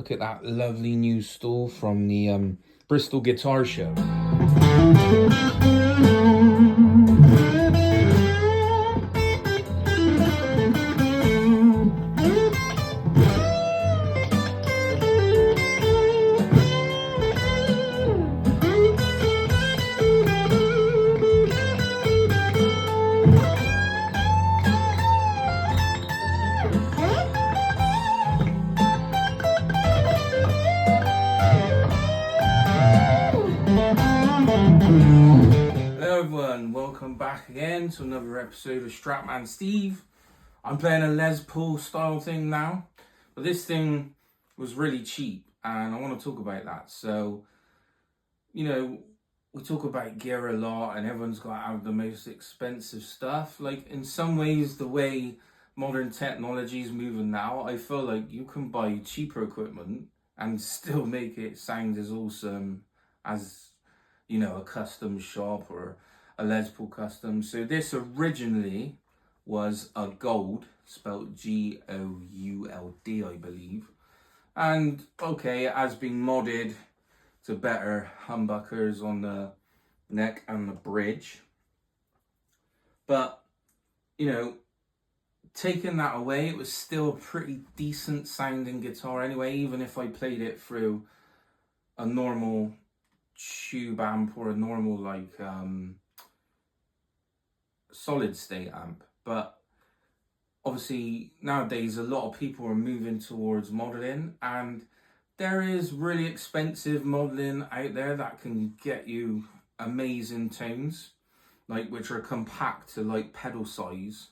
Look at that lovely new stall from the Bristol Guitar Show. Hello everyone, welcome back again to another episode of Strapman Steve. I'm playing a Les Paul style thing now, but this thing was really cheap and I want to talk about that. So, you know, we talk about gear a lot and everyone's got to have the most expensive stuff. Like, in some ways, the way modern technology is moving now, I feel like you can buy cheaper equipment and still make it sound as awesome as, you know, a custom shop or a Les Paul custom. So this originally was a Gold, spelled G-O-U-L-D, I believe. And okay, it has been modded to better humbuckers on the neck and the bridge. But, you know, taking that away, it was still a pretty decent sounding guitar anyway, even if I played it through a normal tube amp or a normal like solid state amp. But obviously nowadays a lot of people are moving towards modeling, and there is really expensive modeling out there that can get you amazing tones, like which are compact to like pedal size.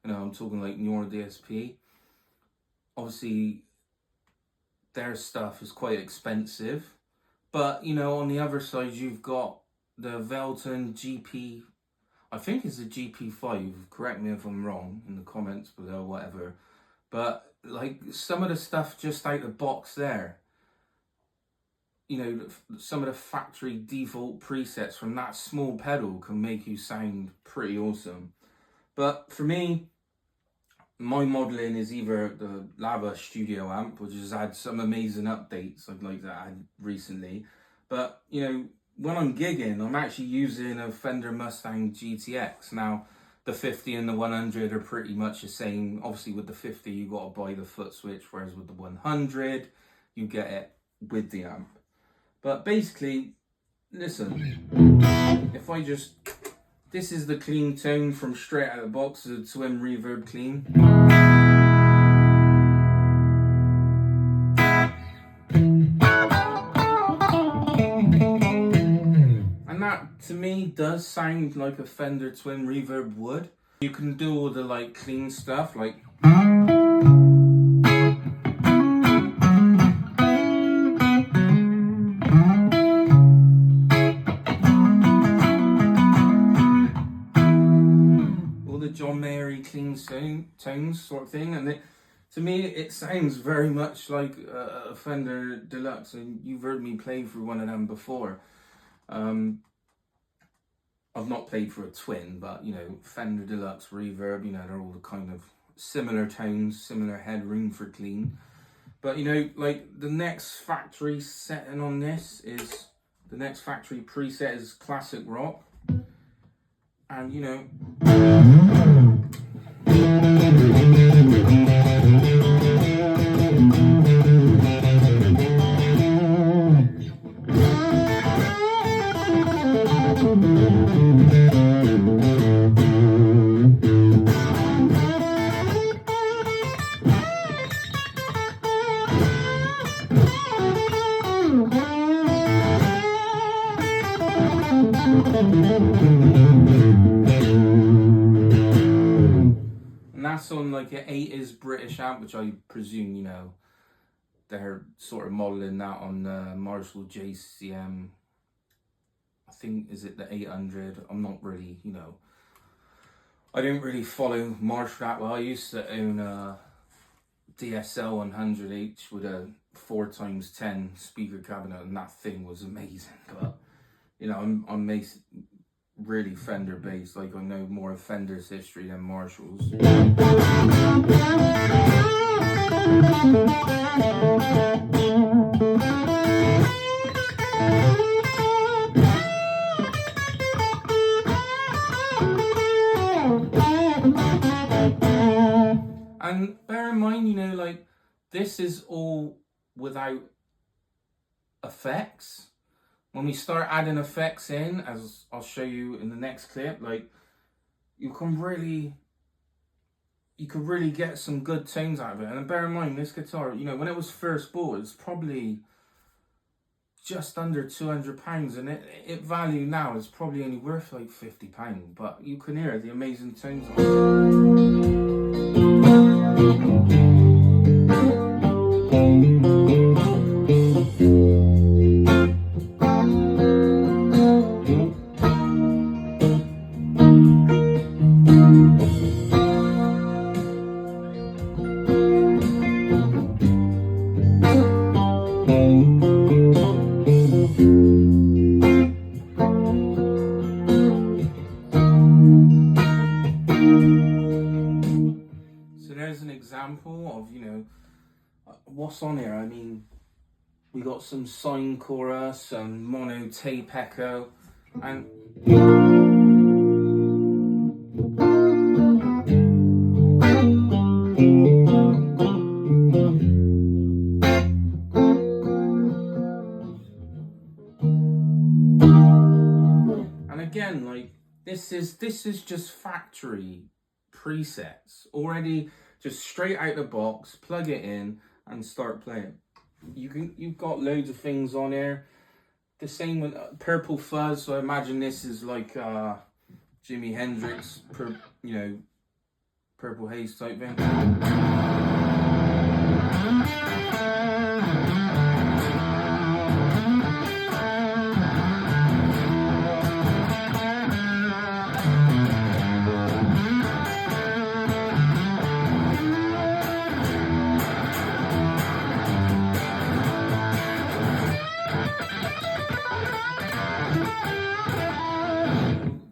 You know, I'm talking like Neura DSP. Obviously their stuff is quite expensive. But, you know, on the other side, you've got the Velton GP, I think it's the GP5, correct me if I'm wrong in the comments below, whatever. But, like, some of the stuff just out the box there, you know, some of the factory default presets from that small pedal can make you sound pretty awesome. But for me, my modelling is either the Lava Studio amp, which has had some amazing updates I'd like to add recently. But, you know, when I'm gigging, I'm actually using a Fender Mustang GTX. Now, the 50 and the 100 are pretty much the same. Obviously, with the 50, you got to buy the foot switch, whereas with the 100, you get it with the amp. But basically, listen, if I just... This is the clean tone from straight out of the box, the Twin Reverb Clean. And that, to me, does sound like a Fender Twin Reverb would. You can do all the like clean stuff, like... John Mayer clean tones sort of thing, and to me it sounds very much like a Fender Deluxe, and you've heard me play through one of them before. I've not played for a Twin, but you know, Fender Deluxe Reverb, you know, they're all the kind of similar tones, similar headroom for clean. But you know, like the next factory setting on this is, the next factory preset is Classic Rock. And you know, and that's on like an 8 British amp, which I presume, you know, they're sort of modelling that on the Marshall JCM. I think, is it the 800? I'm not really, you know, I don't really follow Marshall that well. I used to own a DSL 100H with a 4x10 speaker cabinet, and that thing was amazing. But you know, I'm really Fender based. Like, I know more of Fender's history than Marshall's. this is all without effects. When we start adding effects in, as I'll show you in the next clip, like you can really get some good tones out of it. And bear in mind, this guitar, you know, when it was first bought, it's probably just under £200, and it value now is probably only worth like £50. But you can hear the amazing tones on example of, you know, what's on here. I mean, we got some sine chorus, some mono tape echo, and again, like this is just factory presets already, just straight out the box. Plug it in and start playing. You've got loads of things on here. The same with Purple Fuzz. So I imagine this is like Jimi Hendrix, you know, Purple Haze type thing.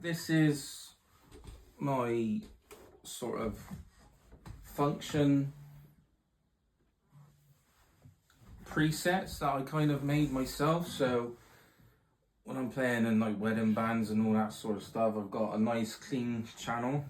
This is my sort of function presets that I kind of made myself. So when I'm playing in like wedding bands and all that sort of stuff, I've got a nice clean channel.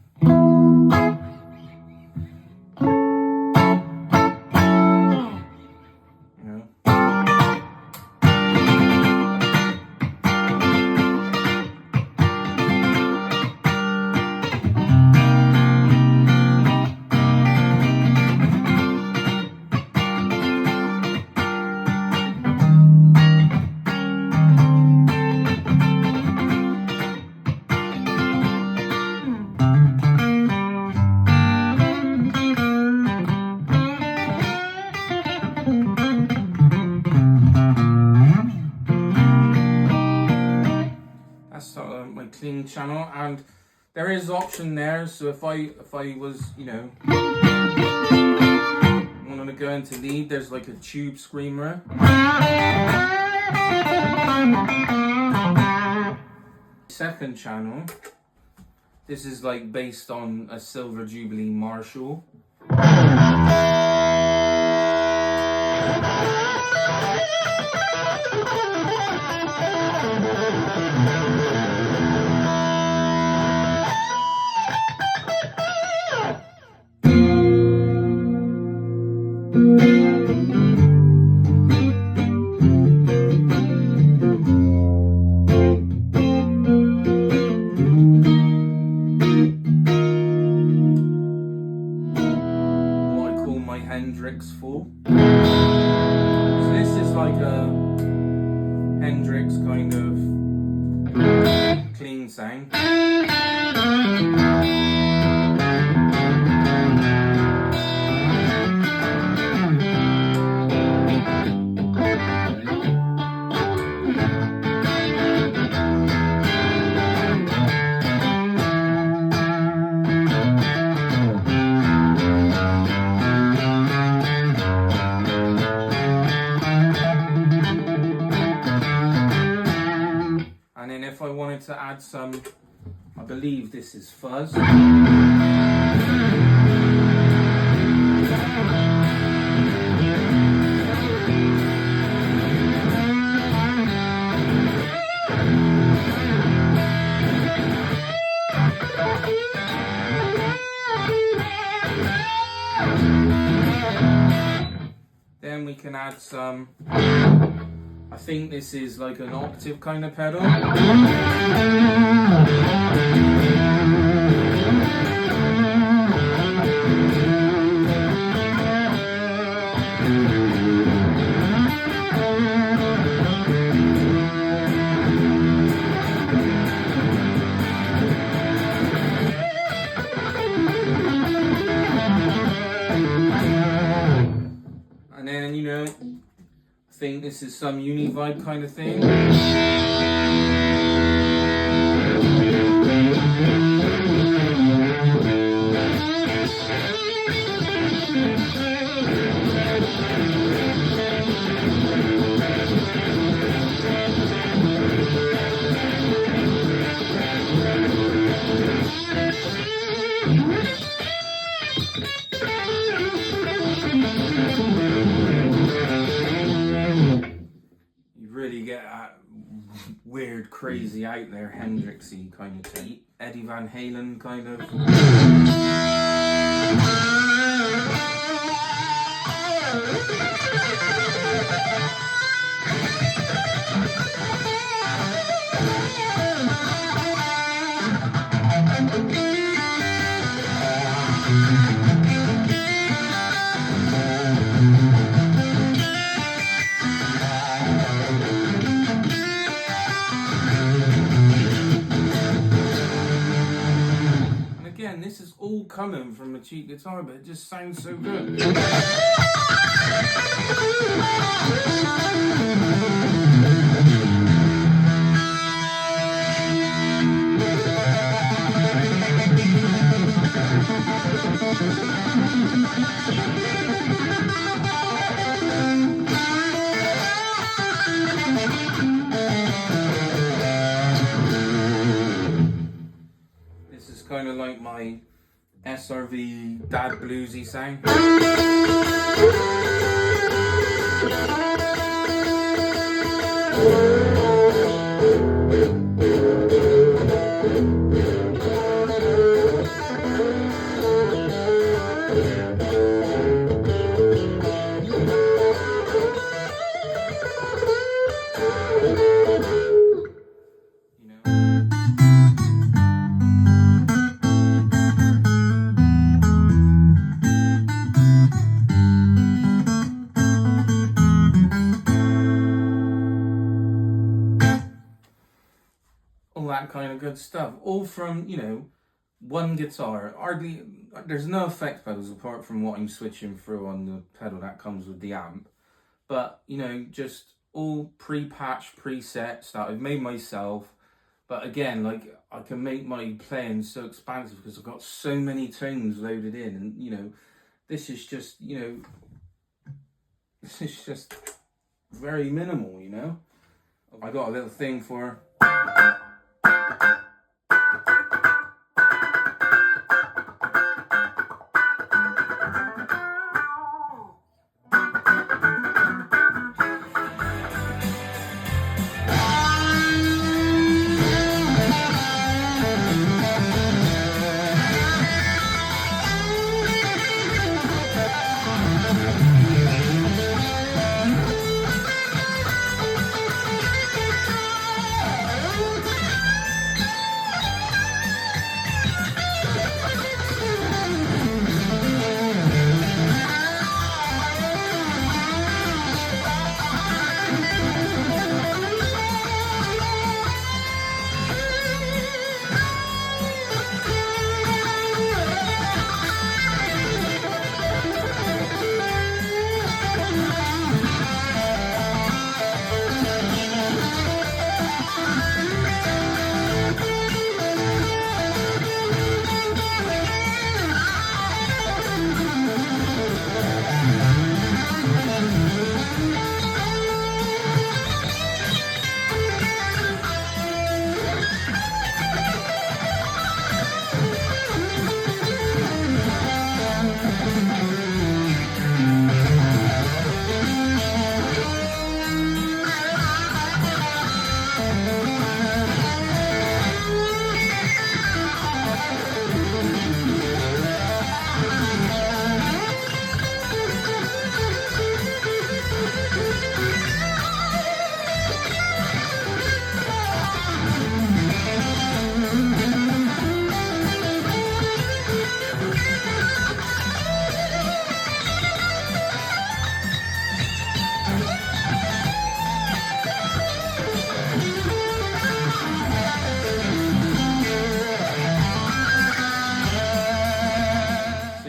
My clean channel, and there is option there. So if I was, you know, wanting to go into lead, there's like a tube screamer. Second channel, this is like based on a Silver Jubilee Marshall. Hendrix full. So this is like a Hendrix kind of clean sound. And then if I wanted to add some, I believe this is fuzz. can add some, I think this is like an octave kind of pedal. And then, you know, I think this is some uni-vibe kind of thing. Weird, crazy, out there, Hendrixy kind of thing. Eddie Van Halen kind of. This is all coming from a cheap guitar, but it just sounds so good. Kind of like my SRV dad bluesy sound. That kind of good stuff, all from, you know, one guitar. Hardly, there's no effect pedals apart from what I'm switching through on the pedal that comes with the amp, but, you know, just all pre-patched presets that I've made myself. But again, like, I can make my playing so expansive because I've got so many tones loaded in, and, you know, this is just, you know, this is just very minimal, you know. I got a little thing for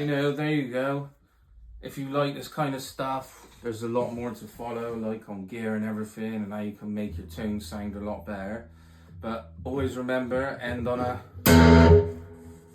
you know, there you go. If you like this kind of stuff, there's a lot more to follow, like on gear and everything, and how you can make your tunes sound a lot better. But always remember, end on a